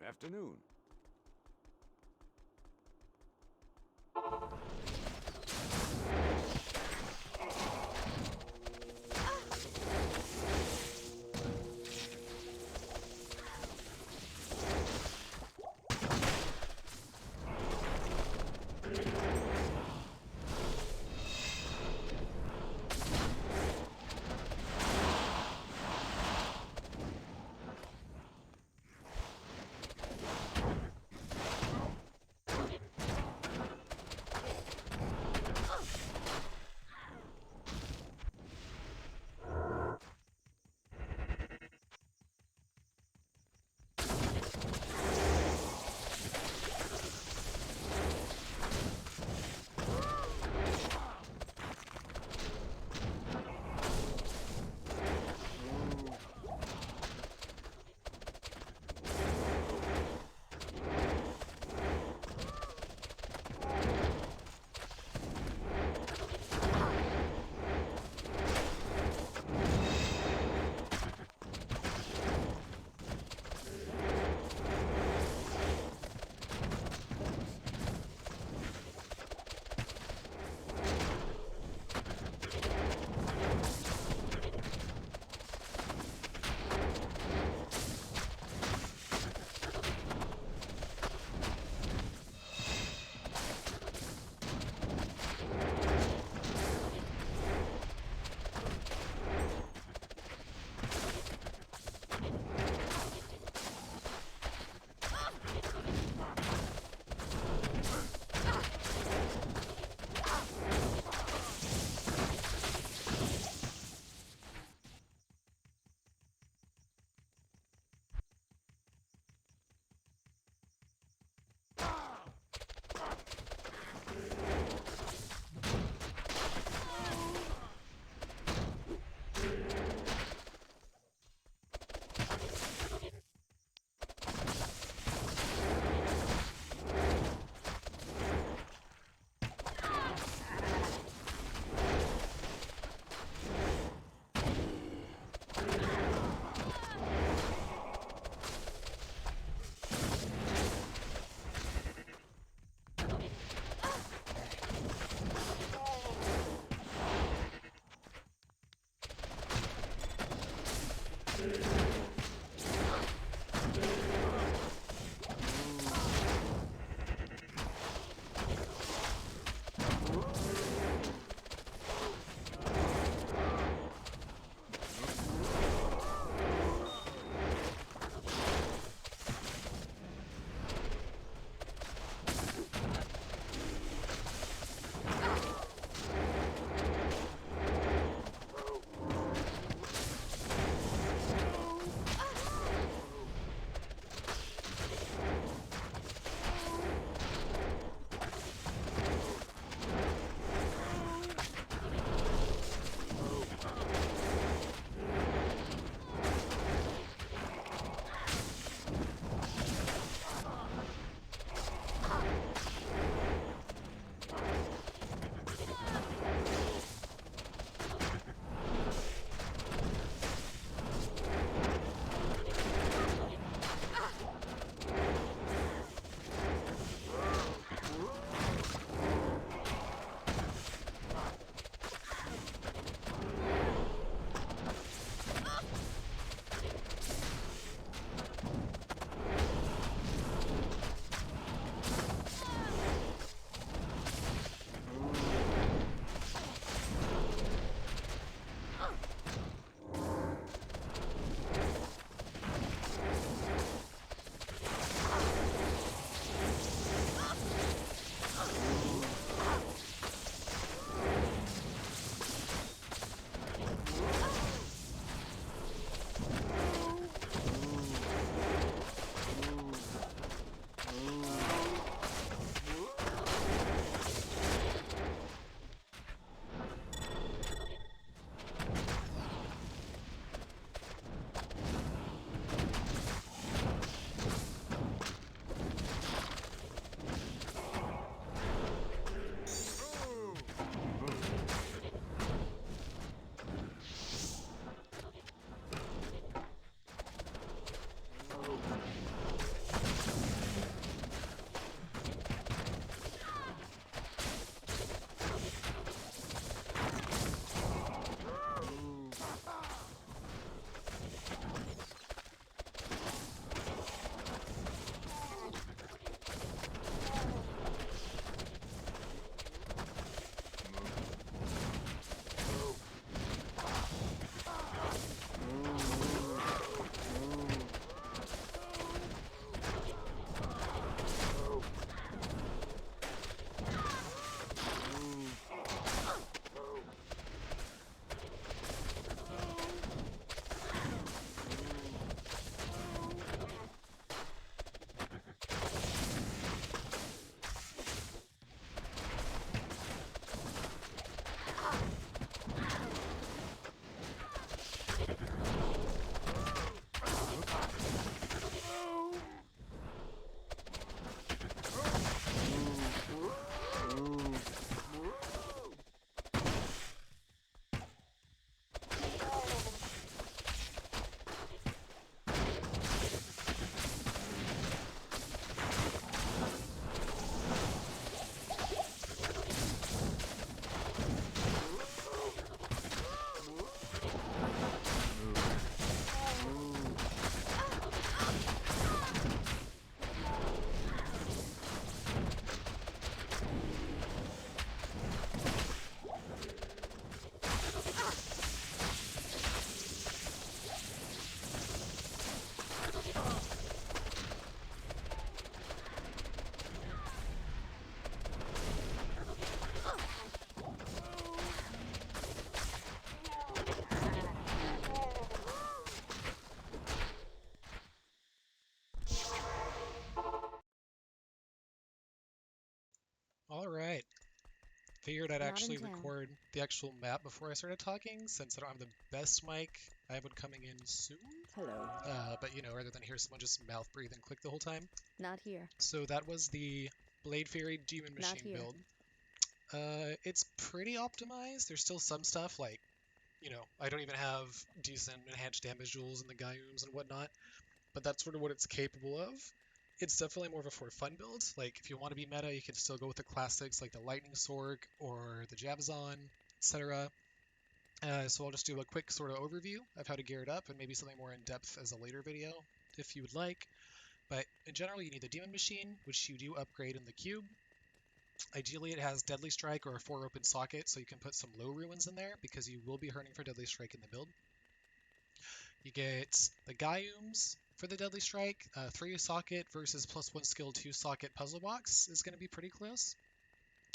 Afternoon. Alright. Figured I'd Not actually in town. record the actual map before I started talking, since I don't have the best mic. I have one coming in soon. Hello. But rather than hear someone just mouth breathe and click the whole time. Not here. So that was the Blade Fury Demon Not Machine here. build. It's pretty optimized. There's still some stuff like, I don't even have decent enhanced damage duels in the Gaiums and whatnot, but that's sort of what it's capable of. It's definitely more of a for fun build. Like, if you want to be meta, you can still go with the classics like the Lightning Sword or the Javazon, etc. So I'll just do a quick sort of overview of how to gear it up and maybe something more in depth as a later video if you would like. But in general, you need the Demon Machine, which you do upgrade in the cube. Ideally, it has Deadly Strike or a 4 open socket, so you can put some low ruins in there because you will be hurting for Deadly Strike in the build. You get the Gaiums for the Deadly Strike. 3 socket versus +1 skill 2 socket puzzle box is going to be pretty close.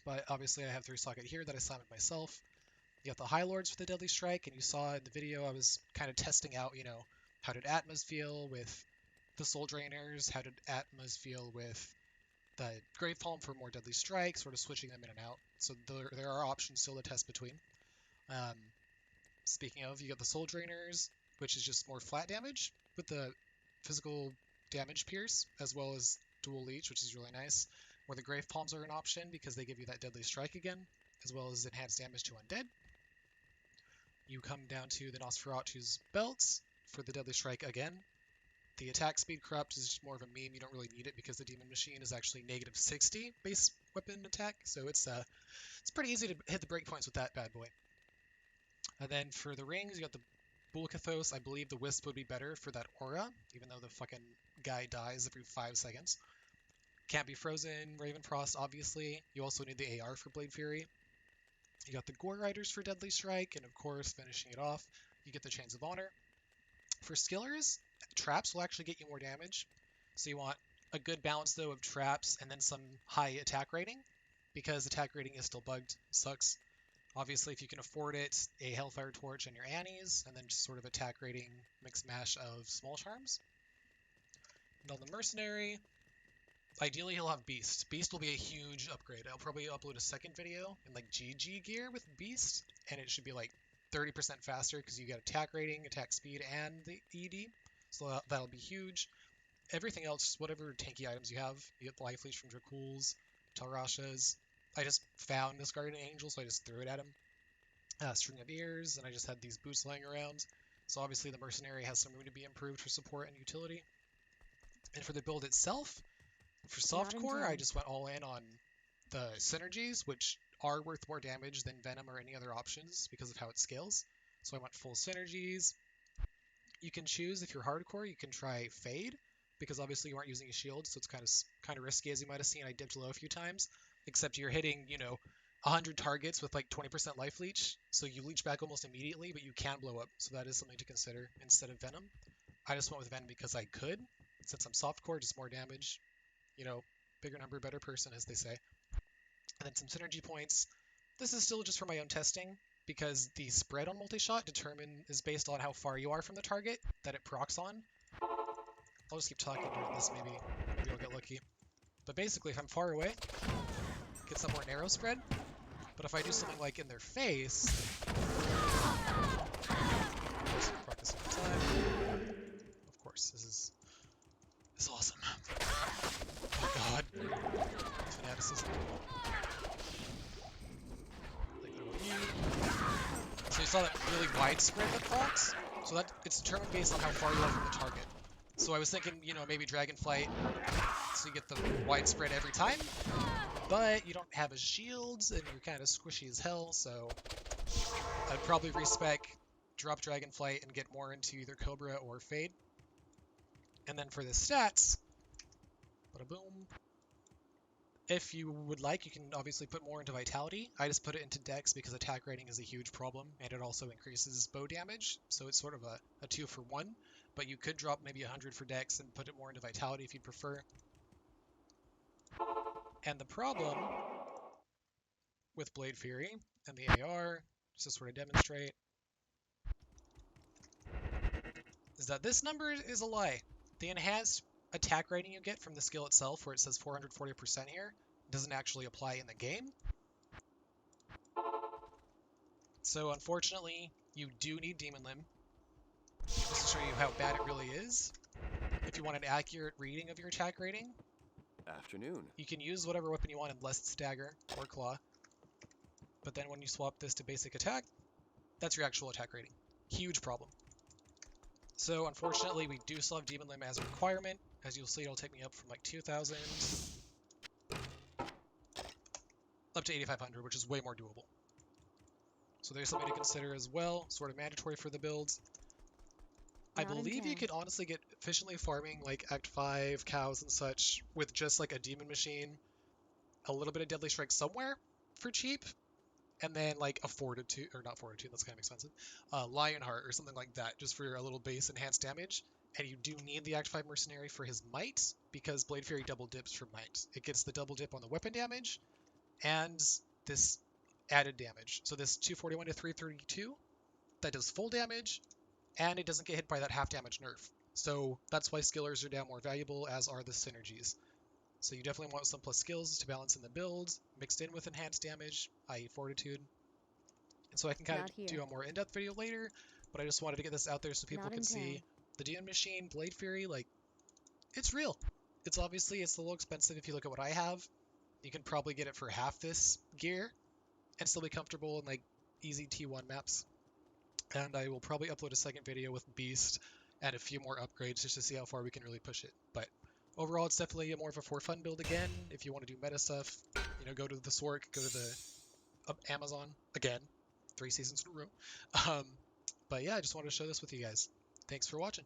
But obviously, I have 3 socket here that I summoned myself. You got the High Lords for the Deadly Strike, and you saw in the video I was kind of testing out, how did Atmas feel with the Soul Drainers? How did Atmas feel with the Grave Palm for more Deadly Strike, sort of switching them in and out. So there are options still to test between. Um, Speaking of, you got the Soul Drainers, which is just more flat damage with the physical damage pierce, as well as dual leech, which is really nice. Where the Grave Palms are an option because they give you that Deadly Strike again, as well as enhanced damage to Undead. You come down to the Nosferatu's belts for the Deadly Strike again. The attack speed corrupt is just more of a meme. You don't really need it because the Demon Machine is actually -60 base weapon attack, so it's pretty easy to hit the breakpoints with that bad boy. And then for the rings, you got the Bulkathos. I believe the Wisp would be better for that aura, even though the fucking guy dies every 5 seconds. Can't be frozen. Ravenfrost, obviously. You also need the AR for Blade Fury. You got the Gore Riders for Deadly Strike, and of course, finishing it off, you get the Chains of Honor. For skillers, traps will actually get you more damage. So you want a good balance, though, of traps and then some high attack rating, because attack rating is still bugged. Sucks. Obviously, if you can afford it, a Hellfire Torch and your Annies, and then just sort of attack rating mix mash of small charms. And on the Mercenary, ideally he'll have Beast. Beast will be a huge upgrade. I'll probably upload a second video in like GG gear with Beast, and it should be like 30% faster because you get attack rating, attack speed, and the ED. So that'll be huge. Everything else, whatever tanky items you have, you get the Life Leech from Dracul's, Talrashas. I just found this Guardian Angel, so I just threw it at him. String of Ears, and I just had these boots laying around. So obviously the Mercenary has some room to be improved for support and utility. And for the build itself, for softcore, I just went all in on the synergies, which are worth more damage than Venom or any other options because of how it scales. So I went full synergies. You can choose, if you're hardcore, you can try Fade, because obviously you aren't using a shield, so it's kind of risky, as you might have seen. I dipped low a few times, except you're hitting, 100 targets with like 20% life leech, so you leech back almost immediately, but you can blow up, so that is something to consider instead of Venom. I just went with Venom because I could, since I'm softcore, just more damage, bigger number, better person, as they say. And then some synergy points. This is still just for my own testing, because the spread on Multishot is based on how far you are from the target that it procs on. I'll just keep talking during this, maybe I'll get lucky. But basically, if I'm far away, get some more narrow spread. But if I do something like in their face, proc this every time. Of course, this is awesome. Oh god, fanaticism. So you saw that really wide spread that procs. So that it's determined based on how far you are from the target. So I was thinking, maybe Dragonflight, so you get the wide spread every time, but you don't have a shields and you're kind of squishy as hell, so I'd probably respec, drop Dragonflight, and get more into either Cobra or Fade. And then for the stats, bada boom. If you would like, you can obviously put more into Vitality. I just put it into Dex because attack rating is a huge problem, and it also increases bow damage, so it's sort of a 2 for 1. But you could drop maybe 100 for Dex and put it more into Vitality if you'd prefer. And the problem with Blade Fury and the AR, just to sort of demonstrate, is that this number is a lie. The enhanced attack rating you get from the skill itself, where it says 440% here, doesn't actually apply in the game. So unfortunately, you do need Demon Limb, just to show you how bad it really is. If you want an accurate reading of your attack rating, Afternoon. you can use whatever weapon you want unless it's Dagger or Claw. But then when you swap this to basic attack, that's your actual attack rating. Huge problem. So unfortunately, we do still have Demon Limb as a requirement. As you'll see, it'll take me up from like 2,000 up to 8,500, which is way more doable. So there's something to consider as well, sort of mandatory for the builds. I believe you could honestly get efficiently farming like Act 5 cows and such with just like a demon machine, a little bit of deadly strike somewhere for cheap, and then like a fortitude, or not fortitude, that's kind of expensive, Lionheart or something like that, just for a little base enhanced damage. And you do need the Act 5 mercenary for his might, because Blade Fury double dips for might. It gets the double dip on the weapon damage and this added damage. So this 241 to 332, that does full damage, and it doesn't get hit by that half damage nerf. So that's why skillers are now more valuable, as are the synergies. So you definitely want some plus skills to balance in the build, mixed in with enhanced damage, i.e. fortitude. And so I can kind of do a more in-depth video later, but I just wanted to get this out there so people can see the Demon Machine, Blade Fury, like, it's real. It's obviously, it's a little expensive if you look at what I have. You can probably get it for half this gear and still be comfortable in like easy T1 maps. And I will probably upload a second video with Beast and a few more upgrades just to see how far we can really push it. But overall, it's definitely more of a for fun build again. If you want to do meta stuff, you know, go to the Sork, go to the Amazon again, 3 seasons in a row. But yeah, I just wanted to show this with you guys. Thanks for watching.